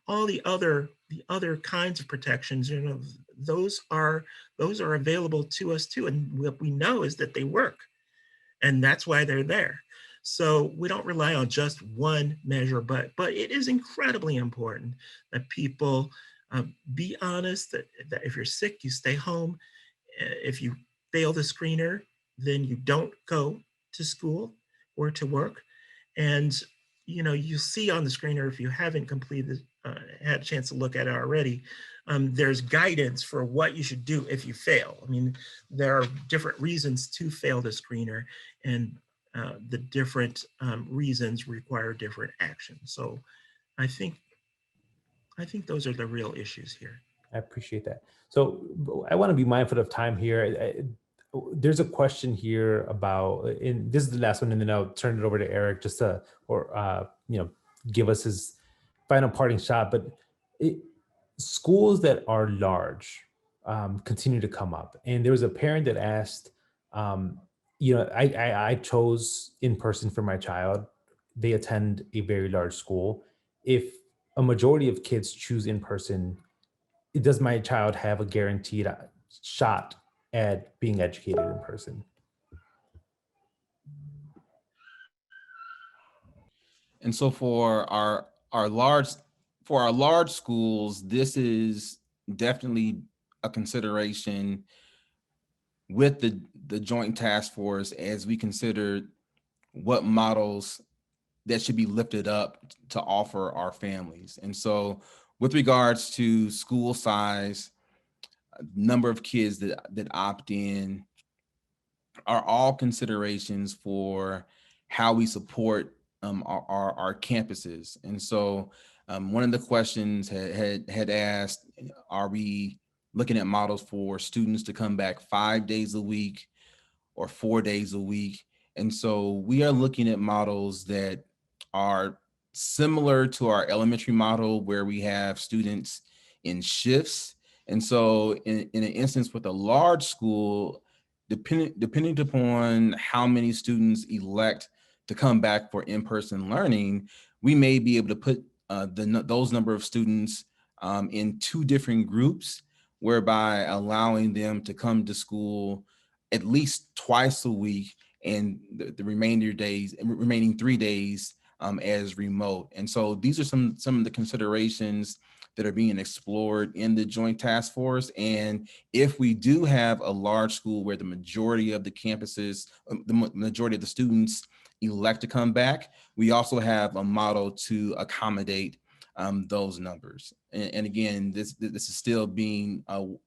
all the other kinds of protections, those are available to us too. And what we know is that they work, and that's why they're there. So we don't rely on just one measure, but it is incredibly important that people be honest, that if you're sick, you stay home. If you fail the screener, then you don't go to school or to work. And you see on the screener, if you haven't completed, had a chance to look at it already, there's guidance for what you should do if you fail. I mean, there are different reasons to fail the screener, and the different reasons require different actions. So I think those are the real issues here. I appreciate that. So I want to be mindful of time here. There's a question here about, and this is the last one, and then I'll turn it over to Eric just to, give us his final parting shot. But schools that are large continue to come up. And there was a parent that asked, I chose in person for my child. They attend a very large school. If a majority of kids choose in person, does my child have a guaranteed shot at being educated in person? And so for our large schools, this is definitely a consideration with the joint task force as we consider what models that should be lifted up to offer our families. And so with regards to school size, number of kids that opt in are all considerations for how we support our campuses. And so one of the questions had asked, are we looking at models for students to come back 5 days a week or 4 days a week? And so we are looking at models that are similar to our elementary model where we have students in shifts. And so in an instance with a large school, depending upon how many students elect to come back for in-person learning, we may be able to put those number of students in 2 different groups, whereby allowing them to come to school at least twice a week and the remaining 3 days as remote. And so these are some of the considerations that are being explored in the joint task force. And if we do have a large school where the majority of the campuses, the majority of the students elect to come back, we also have a model to accommodate those numbers. And again, this is still being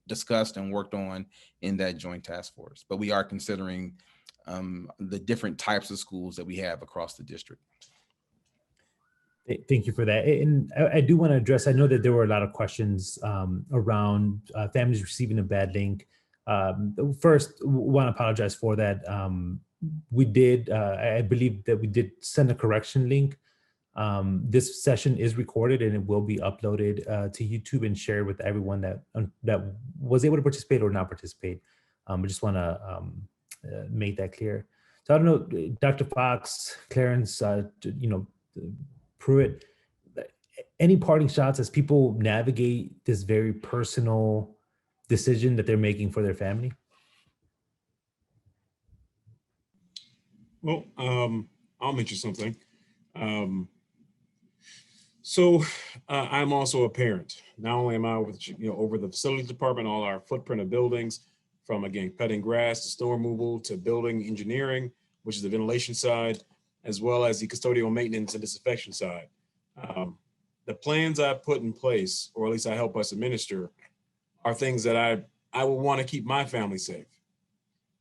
discussed and worked on in that joint task force, but we are considering the different types of schools that we have across the district. Thank you for that. And I do want to address, I know that there were a lot of questions around families receiving a bad link. First, want to apologize for that. We did, I believe that we did send a correction link. This session is recorded and it will be uploaded to YouTube and shared with everyone that was able to participate or not participate. I just want to make that clear. So I don't know, Dr. Fox, Clarence, Pruitt, any parting shots as people navigate this very personal decision that they're making for their family? Well, I'll mention something. So I'm also a parent. Not only am I over the facilities department, all our footprint of buildings, from again cutting grass to snow removal to building engineering, which is the ventilation side, as well as the custodial maintenance and disinfection side. The plans I put in place, or at least I help us administer, are things that I will want to keep my family safe.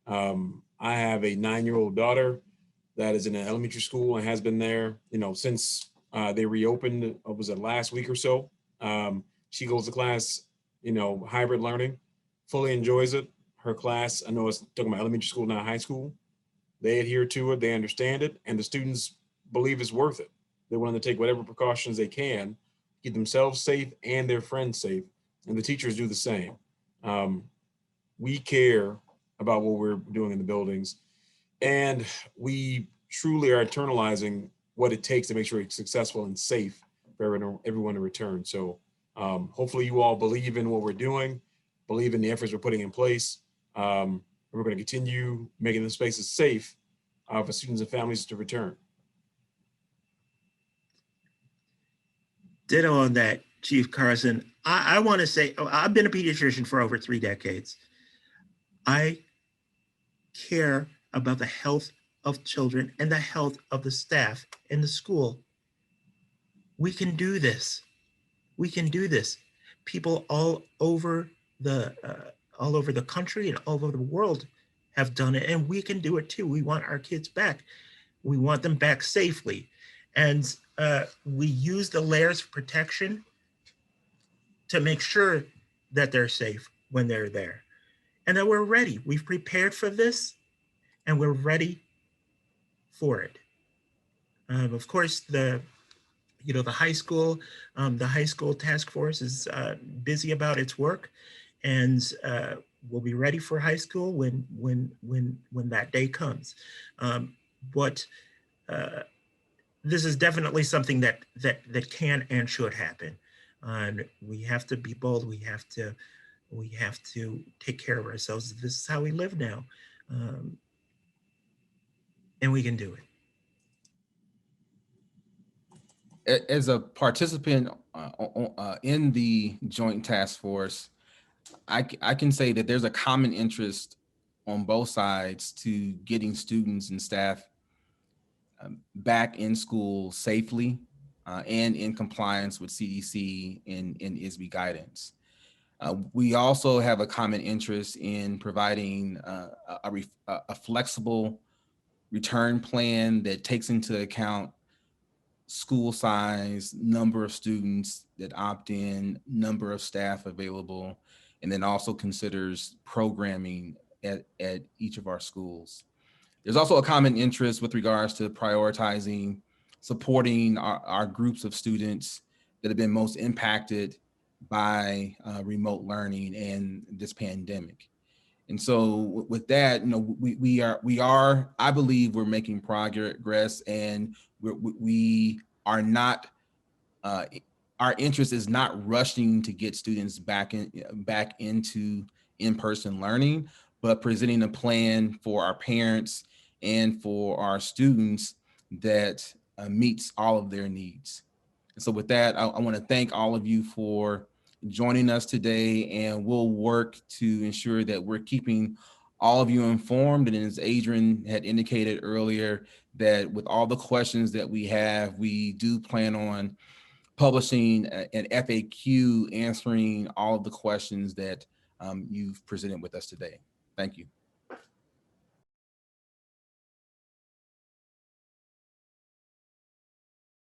I have a 9-year-old daughter that is in an elementary school and has been there, since they reopened. Was it last week or so? She goes to class, hybrid learning, fully enjoys it. Her class, I know it's talking about elementary school, not high school. They adhere to it, they understand it, and the students believe it's worth it. They're willing to take whatever precautions they can, keep themselves safe and their friends safe, and the teachers do the same. We care about what we're doing in the buildings, and we truly are internalizing what it takes to make sure it's successful and safe for everyone to return. So hopefully you all believe in what we're doing, believe in the efforts we're putting in place. We're going to continue making the spaces safe for students and families to return. Ditto on that, Chief Carson. I want to say, I've been a pediatrician for over 3 decades. I care about the health of children and the health of the staff in the school. We can do this. We can do this. People all over the country and all over the world have done it, and we can do it too. We want our kids back. We want them back safely. And we use the layers of protection to make sure that they're safe when they're there, and that we're ready. We've prepared for this, and we're ready for it. Of course, the high school task force is busy about its work, and we'll be ready for high school when that day comes. But this is definitely something that can and should happen. And we have to be bold. We have to take care of ourselves. This is how we live now, and we can do it. As a participant in the joint task force, I can say that there's a common interest on both sides to getting students and staff back in school safely and in compliance with CDC and ISB guidance. We also have a common interest in providing a flexible return plan that takes into account school size, number of students that opt in, number of staff available, and then also considers programming at each of our schools. There's also a common interest with regards to prioritizing, supporting our groups of students that have been most impacted by remote learning and this pandemic. And so with that, we are, I believe we're making progress, and we are not, our interest is not rushing to get students back into in-person learning, but presenting a plan for our parents and for our students that meets all of their needs. And so with that, I want to thank all of you for joining us today, and we'll work to ensure that we're keeping all of you informed. And as Adrian had indicated earlier, that with all the questions that we have, we do plan on publishing an FAQ answering all of the questions that you've presented with us today. Thank you.